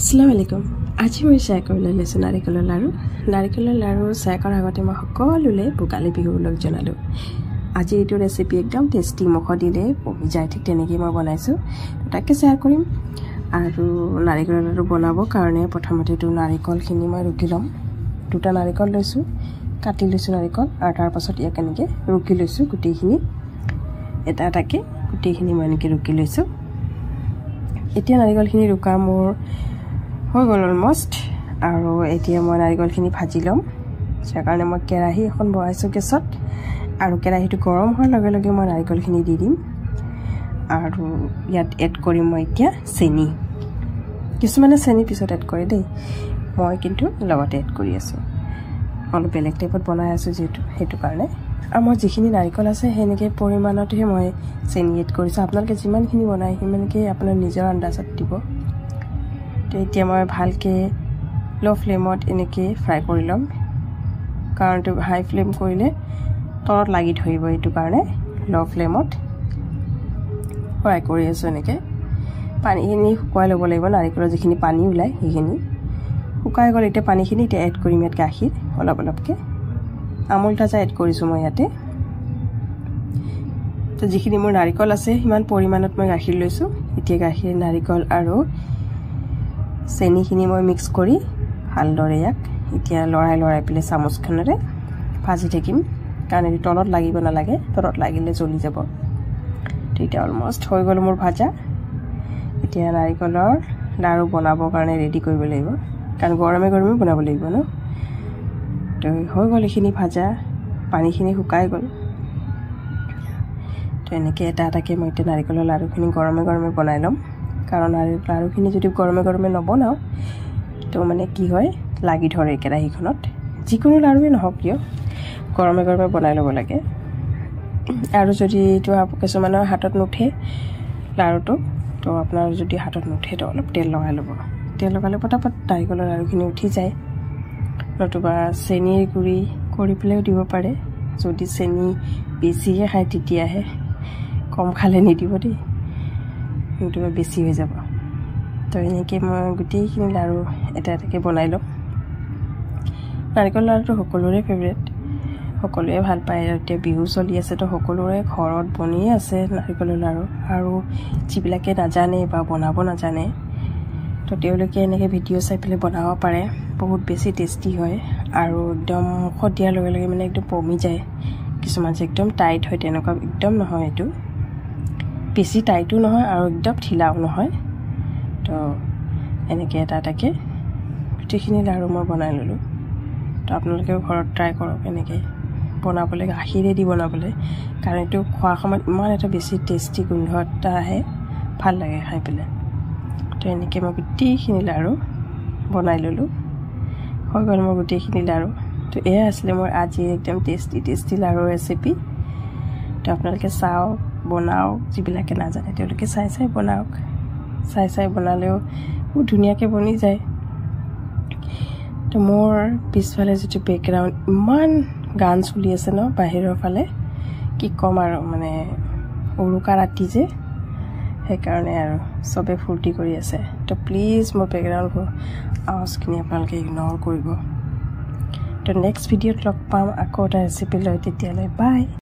Assalamu alaikum. আজি মই share কৰিবলৈ লৈছোঁ নাৰিকলৰ লাৰু। নাৰিকলৰ লাৰু শ্বেয়াৰ কৰাৰ আগতে মই সকলোলে ভোগালী বিহুৰ লগ জনালোঁ। আজি এইটো ৰেচিপি একদম টেষ্টি মুখ দিলে পমি যায়, ঠিক তেনেকৈ মই বনাইছোঁ। তাকে শ্বেয়াৰ কৰিম। আৰু নাৰিকলৰ লাৰু বনাবৰ কাৰণে প্ৰথমতেতো নাৰিকলখিনি মই ৰুকি ল'ম। দুটা নাৰিকল লৈছোঁ, কাটি লৈছোঁ নাৰিকল, আৰু তাৰ পাছত ইয়াক এনেকৈ ৰুকি লৈছোঁ গোটেইখিনি। এটা এটাকৈ গোটেইখিনি মই এনেকৈ ৰুকি লৈছোঁ। এতিয়া নাৰিকলখিনি ৰুকা মোৰ হৈ গ'ল অলমষ্ট। আৰু এতিয়া মই নাৰিকলখিনি ভাজি ল'ম। যাৰ কাৰণে মই কেৰাহী এখন বহাইছোঁ গেছত, আৰু কেৰাহীটো গৰম হোৱাৰ লগে লগে মই নাৰিকলখিনি দি দিম। আৰু ইয়াত এড কৰিম মই এতিয়া চেনি। কিছুমানে চেনি পিছত এড কৰে দেই, মই কিন্তু লগতে এড কৰি আছোঁ। অলপ বেলেগ টাইপত বনাই আছোঁ যিহেতু, সেইটো কাৰণে। আৰু মই যিখিনি নাৰিকল আছে সেনেকৈ পৰিমাণতহে মই চেনি এড কৰিছোঁ। আপোনালোকে যিমানখিনি বনায় সিমানকৈ আপোনাৰ নিজৰ আন্দাজত দিব। তো এতিয়া মই ভালকৈ ল' ফ্লেমত এনেকৈ ফ্ৰাই কৰি ল'ম, কাৰণ হাই ফ্লেম কৰিলে তলত লাগি ধৰিব। এইটো কাৰণে ল' ফ্লেমত ফ্ৰাই কৰি আছোঁ এনেকৈ। পানীখিনি শুকুৱাই ল'ব লাগিব, নাৰিকলৰ যিখিনি পানী ওলায় সেইখিনি শুকাই গ'ল। এতিয়া পানীখিনি এতিয়া এড কৰিম ইয়াত গাখীৰ অলপ অলপকৈ। আমুল তাজা এড কৰিছোঁ মই ইয়াতে। তো যিখিনি মোৰ নাৰিকল আছে সিমান পৰিমাণত মই গাখীৰ লৈছোঁ। এতিয়া গাখীৰ, নাৰিকল আৰু চেনিখিনি মই মিক্স কৰি ভালদৰে ইয়াক এতিয়া লৰাই পেলাই চামুচখনেৰে ভাজি থাকিম, কাৰণ এইটো তলত লাগিব নালাগে, তলত লাগিলে জ্বলি যাব। তো এতিয়া অলমষ্ট হৈ গ'ল মোৰ ভাজা। এতিয়া নাৰিকলৰ লাৰু বনাবৰ কাৰণে ৰেডি কৰিব লাগিব, কাৰণ গৰমে গৰমে বনাব লাগিব ন। তো হৈ গ'ল এইখিনি ভাজা, পানীখিনি শুকাই গ'ল। তো এনেকৈ এটা এটাকৈ মই এতিয়া নাৰিকলৰ লাৰুখিনি গৰমে গৰমে বনাই ল'ম, কাৰণ লাৰুখিনি যদি গৰমে গৰমে নবনাওঁ তো মানে কি হয়, লাগি ধৰে কেৰাহীখনত। যিকোনো লাৰুৱে নহওক কিয় গৰমে গৰমে বনাই ল'ব লাগে। আৰু যদি এইটো কিছুমানৰ হাতত নুঠে লাৰুটো, তো আপোনাৰ যদি হাতত নুঠে তো অলপ তেল লগাই ল'ব। তেল লগালে পটাপট নাৰিকলৰ লাৰুখিনি উঠি যায়। নতুবা চেনিৰ গুড়ি কৰি পেলাইও দিব পাৰে, যদি চেনি বেছিকৈ খায় তেতিয়াহে। কম খালে নিদিব দেই, নতুবা বেছি হৈ যাব। তো এনেকৈ মই গোটেইখিনি লাৰু এটা এটাকৈ বনাই ল'ম। নাৰিকল লাৰুটো সকলোৰে ফেভৰেট, সকলোৱে ভাল পায়। এতিয়া বিহু চলি আছে, তো সকলোৰে ঘৰত বনিয়ে আছে নাৰিকলৰ লাৰু। আৰু যিবিলাকে নাজানে বা বনাব নাজানে, তো তেওঁলোকে এনেকৈ ভিডিঅ' চাই পেলাই বনাব পাৰে। বহুত বেছি টেষ্টি হয়, আৰু একদম মুখত দিয়াৰ লগে লগে মানে একদম পমি যায়। কিছুমান যে একদম টাইট হয়, তেনেকুৱা একদম নহয়। এইটো বেছি টাইটো নহয় আৰু একদম ঢিলাও নহয়। তো এনেকৈ এটা এটাকৈ গোটেইখিনি লাৰু মই বনাই ল'লোঁ। তো আপোনালোকেও ঘৰত ট্ৰাই কৰক এনেকৈ বনাবলৈ, গাখীৰেদি বনাবলৈ, কাৰণ এইটো খোৱাৰ সময়ত ইমান এটা বেছি টেষ্টি গোন্ধ এটা আহে, ভাল লাগে খাই পেলাই। তো এনেকৈ মই গোটেইখিনি লাৰু বনাই ল'লোঁ। হৈ গ'ল মোৰ গোটেইখিনি লাৰু। তো এয়া আছিলে মোৰ আজি একদম টেষ্টি লাৰু ৰেচিপি। তো আপোনালোকে চাওক, বনাওক। যিবিলাকে নাজানে তেওঁলোকে চাই বনাওক। চাই বনালেও বহুত ধুনীয়াকৈ বনি যায়। তো মোৰ পিছফালে যিটো বেকগ্ৰাউণ্ড ইমান গান চলি আছে ন বাহিৰৰ ফালে, কি ক'ম আৰু, মানে উৰুকা ৰাতি যে, সেইকাৰণে আৰু চবে ফূৰ্তি কৰি আছে। তো প্লিজ মোৰ বেকগ্ৰাউণ্ডৰ আৱাজখিনি আপোনালোকে ইগন'ৰ কৰিব। তো নেক্সট ভিডিঅ'ত লগ পাম আকৌ এটা ৰেচিপি লৈ। তেতিয়ালৈ বাই।